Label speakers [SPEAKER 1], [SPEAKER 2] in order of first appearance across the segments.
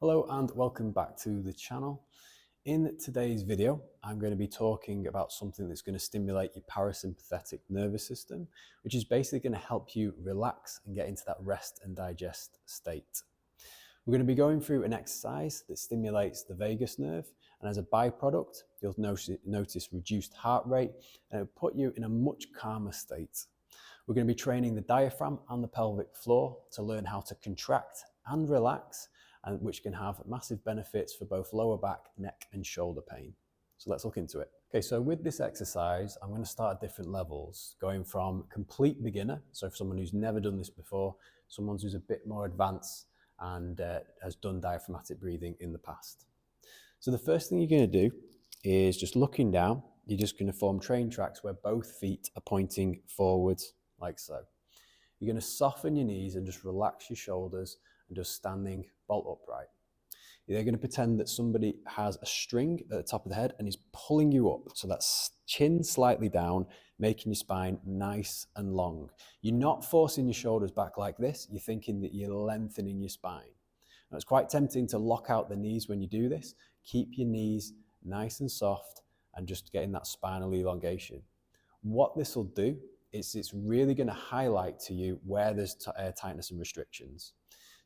[SPEAKER 1] Hello and welcome back to the channel. In today's video, I'm going to be talking about something that's going to stimulate your parasympathetic nervous system, which is basically going to help you relax and get into that rest and digest state. We're going to be going through an exercise that stimulates the vagus nerve, and as a byproduct, you'll notice reduced heart rate, and it'll put you in a much calmer state. We're going to be training the diaphragm and the pelvic floor to learn how to contract and relax, and which can have massive benefits for both lower back, neck and shoulder pain. So let's look into it. Okay, so with this exercise, I'm going to start at different levels, going from complete beginner, so for someone who's never done this before, someone who's a bit more advanced and has done diaphragmatic breathing in the past. So the first thing you're going to do is just looking down, you're just going to form train tracks where both feet are pointing forwards like so. You're going to soften your knees and just relax your shoulders and just standing bolt upright. You're going to pretend that somebody has a string at the top of the head and is pulling you up. So that's chin slightly down, making your spine nice and long. You're not forcing your shoulders back like this. You're thinking that you're lengthening your spine. Now, it's quite tempting to lock out the knees when you do this. Keep your knees nice and soft and just getting that spinal elongation. What this will do is it's really going to highlight to you where there's tightness and restrictions.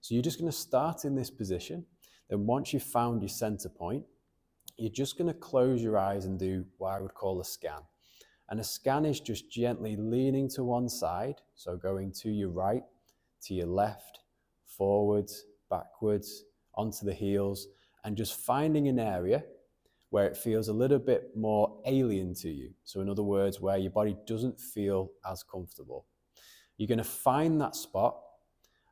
[SPEAKER 1] So you're just going to start in this position. Then once you've found your center point, you're just going to close your eyes and do what I would call a scan. And a scan is just gently leaning to one side. So going to your right, to your left, forwards, backwards, onto the heels, and just finding an area where it feels a little bit more alien to you. So in other words, where your body doesn't feel as comfortable. You're going to find that spot,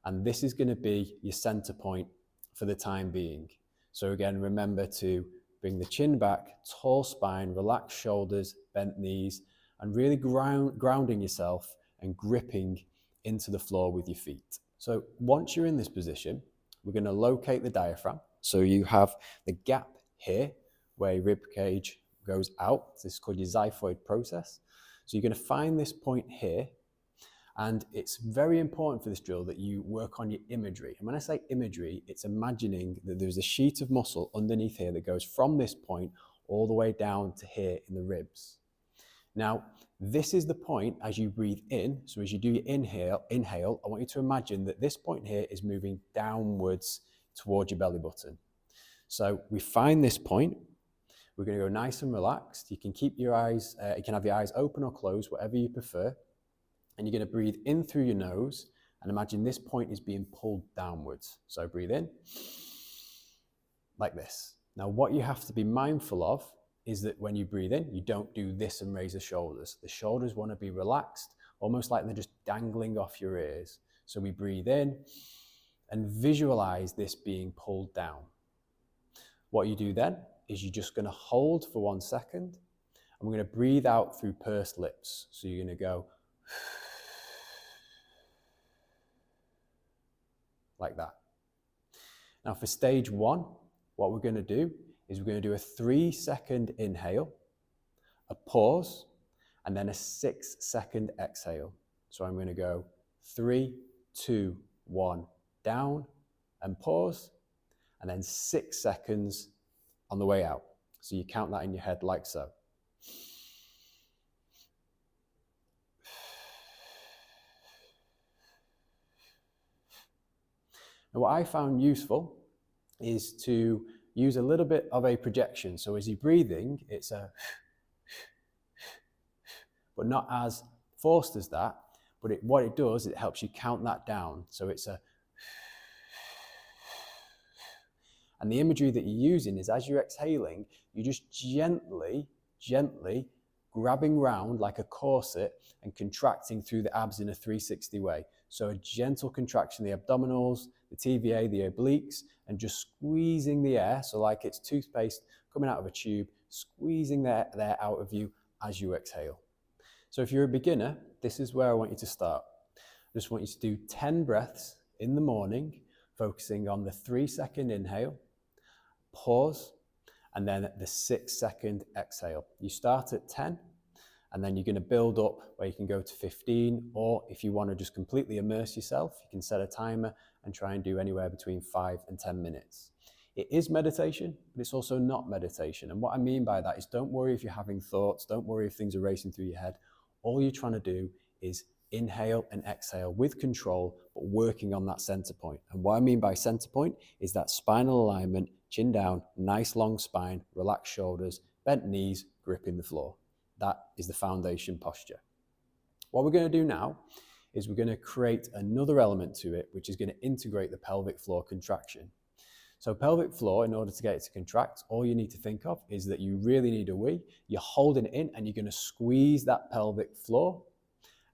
[SPEAKER 1] and this is going to be your center point for the time being. So again, remember to bring the chin back, tall spine, relaxed shoulders, bent knees, and really grounding yourself and gripping into the floor with your feet. So once you're in this position, we're going to locate the diaphragm. So you have the gap here where your rib cage goes out. This is called your xiphoid process. So you're going to find this point here. And it's very important for this drill that you work on your imagery. And when I say imagery, it's imagining that there's a sheet of muscle underneath here that goes from this point all the way down to here in the ribs. Now, this is the point as you breathe in. So as you do your inhale, I want you to imagine that this point here is moving downwards towards your belly button. So we find this point. We're going to go nice and relaxed. You can keep your eyes, you can have your eyes open or closed, whatever you prefer. And you're going to breathe in through your nose and imagine this point is being pulled downwards. So breathe in like this. Now, what you have to be mindful of is that when you breathe in, you don't do this and raise the shoulders. The shoulders want to be relaxed, almost like they're just dangling off your ears. So we breathe in and visualize this being pulled down. What you do then is you're just going to hold for 1 second, and we're going to breathe out through pursed lips. So you're going to go like that. Now for stage 1, what we're going to do is we're going to do a 3-second inhale, a pause, and then a 6-second exhale. So I'm going to go 3, 2, 1, down and pause, and then 6 seconds on the way out. So you count that in your head like so. Now, what I found useful is to use a little bit of a projection. So as you're breathing, it's a, but not as forced as that. But what it does, it helps you count that down. So it's a, and the imagery that you're using is as you're exhaling, you're just gently grabbing round like a corset and contracting through the abs in a 360 way. So a gentle contraction, the abdominals, the TVA, the obliques, and just squeezing the air. So like it's toothpaste coming out of a tube, squeezing the air out of you as you exhale. So if you're a beginner, this is where I want you to start. I just want you to do 10 breaths in the morning, focusing on the 3-second inhale, pause, and then the 6-second exhale. You start at 10, and then you're going to build up where you can go to 15, or if you want to just completely immerse yourself, you can set a timer and try and do anywhere between 5 and 10 minutes. It is meditation, but it's also not meditation. And what I mean by that is don't worry if you're having thoughts, don't worry if things are racing through your head. All you're trying to do is inhale and exhale with control, but working on that center point. And what I mean by center point is that spinal alignment, chin down, nice long spine, relaxed shoulders, bent knees, gripping the floor. That is the foundation posture. What we're going to do now is we're going to create another element to it, which is going to integrate the pelvic floor contraction. So pelvic floor, in order to get it to contract, all you need to think of is that you really need a wee. You're holding it in and you're going to squeeze that pelvic floor.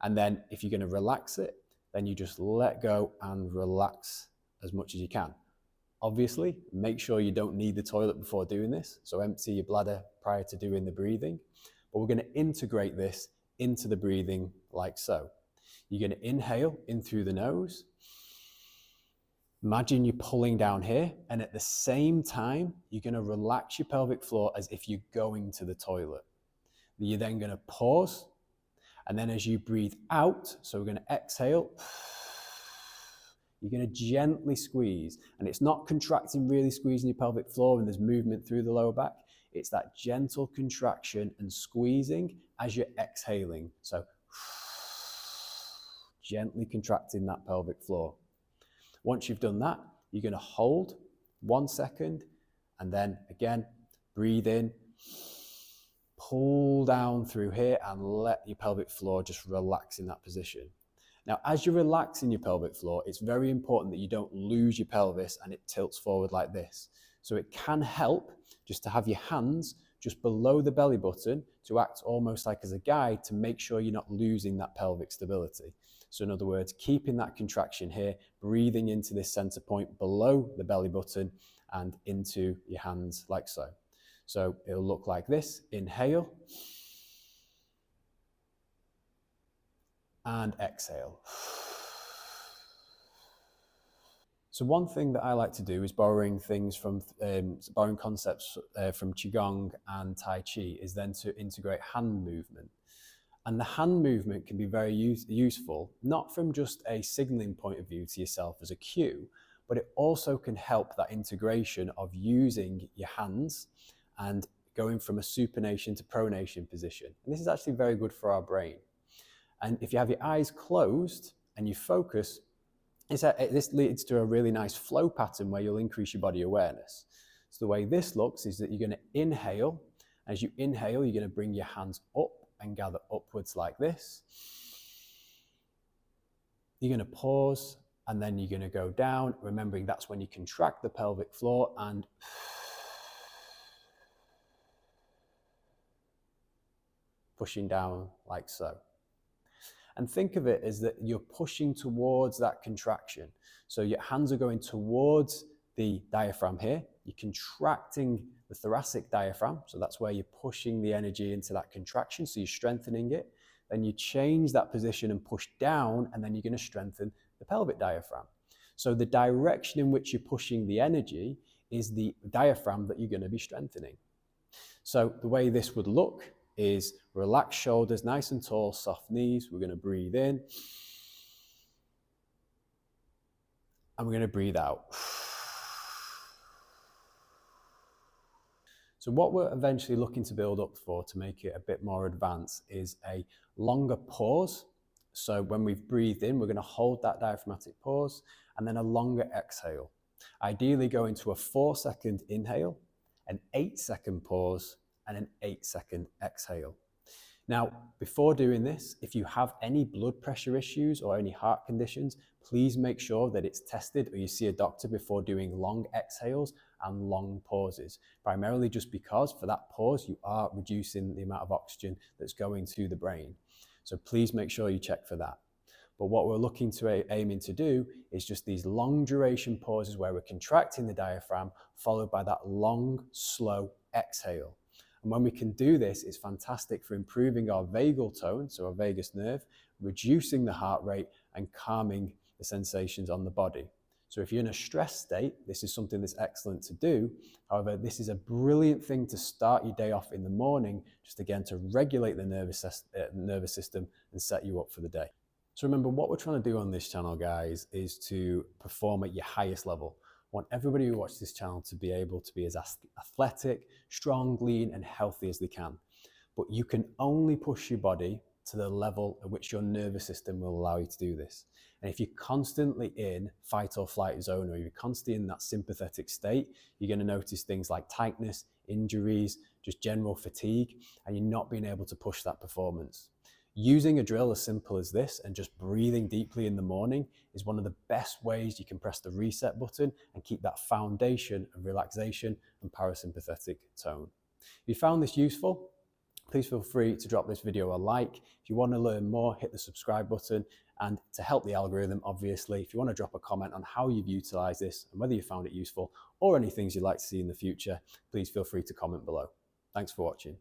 [SPEAKER 1] And then if you're going to relax it, then you just let go and relax as much as you can. Obviously, make sure you don't need the toilet before doing this. So empty your bladder prior to doing the breathing. But we're going to integrate this into the breathing like so. You're going to inhale in through the nose. Imagine you're pulling down here, and at the same time, you're going to relax your pelvic floor as if you're going to the toilet. You're then going to pause, and then as you breathe out, so we're going to exhale, you're going to gently squeeze, and it's not contracting, really squeezing your pelvic floor and there's movement through the lower back. It's that gentle contraction and squeezing as you're exhaling. So gently contracting that pelvic floor. Once you've done that, you're going to hold 1 second and then again, breathe in, pull down through here and let your pelvic floor just relax in that position. Now, as you're relaxing your pelvic floor, it's very important that you don't lose your pelvis and it tilts forward like this. So it can help just to have your hands just below the belly button to act almost like as a guide to make sure you're not losing that pelvic stability. So in other words, keeping that contraction here, breathing into this center point below the belly button and into your hands like so. So it'll look like this. Inhale and exhale. So one thing that I like to do is borrowing concepts from Qi-Gong and Tai Chi is then to integrate hand movement. And the hand movement can be very useful, not from just a signaling point of view to yourself as a cue, but it also can help that integration of using your hands and going from a supination to pronation position. And this is actually very good for our brain. And if you have your eyes closed and you focus, this leads to a really nice flow pattern where you'll increase your body awareness. So the way this looks is that you're going to inhale. As you inhale, you're going to bring your hands up and gather upwards like this. You're going to pause and then you're going to go down, remembering that's when you contract the pelvic floor and pushing down like so. And think of it as that you're pushing towards that contraction. So your hands are going towards the diaphragm here. You're contracting the thoracic diaphragm. So that's where you're pushing the energy into that contraction. So you're strengthening it. Then you change that position and push down, and then you're going to strengthen the pelvic diaphragm. So the direction in which you're pushing the energy is the diaphragm that you're going to be strengthening. So the way this would look is relaxed shoulders, nice and tall, soft knees. We're going to breathe in. And we're going to breathe out. So what we're eventually looking to build up for to make it a bit more advanced is a longer pause. So when we've breathed in, we're going to hold that diaphragmatic pause and then a longer exhale. Ideally go into a 4-second inhale, an 8-second pause, and an 8-second exhale. Now, before doing this, if you have any blood pressure issues or any heart conditions, please make sure that it's tested or you see a doctor before doing long exhales and long pauses. Primarily just because for that pause, you are reducing the amount of oxygen that's going to the brain. So please make sure you check for that. But what we're looking to aiming to do is just these long duration pauses where we're contracting the diaphragm, followed by that long, slow exhale. And when we can do this, it's fantastic for improving our vagal tone, so our vagus nerve, reducing the heart rate and calming the sensations on the body. So if you're in a stress state, this is something that's excellent to do. However, this is a brilliant thing to start your day off in the morning, just again to regulate the nervous system and set you up for the day. So remember, what we're trying to do on this channel, guys, is to perform at your highest level. want everybody who watches this channel to be able to be as athletic, strong, lean, and healthy as they can. But you can only push your body to the level at which your nervous system will allow you to do this. And if you're constantly in fight or flight zone, or you're constantly in that sympathetic state, you're going to notice things like tightness, injuries, just general fatigue, and you're not being able to push that performance. Using a drill as simple as this and just breathing deeply in the morning is one of the best ways you can press the reset button and keep that foundation of relaxation and parasympathetic tone. If you found this useful, please feel free to drop this video a like. If you want to learn more, hit the subscribe button. And to help the algorithm, obviously, if you want to drop a comment on how you've utilized this and whether you found it useful or any things you'd like to see in the future, please feel free to comment below. Thanks for watching.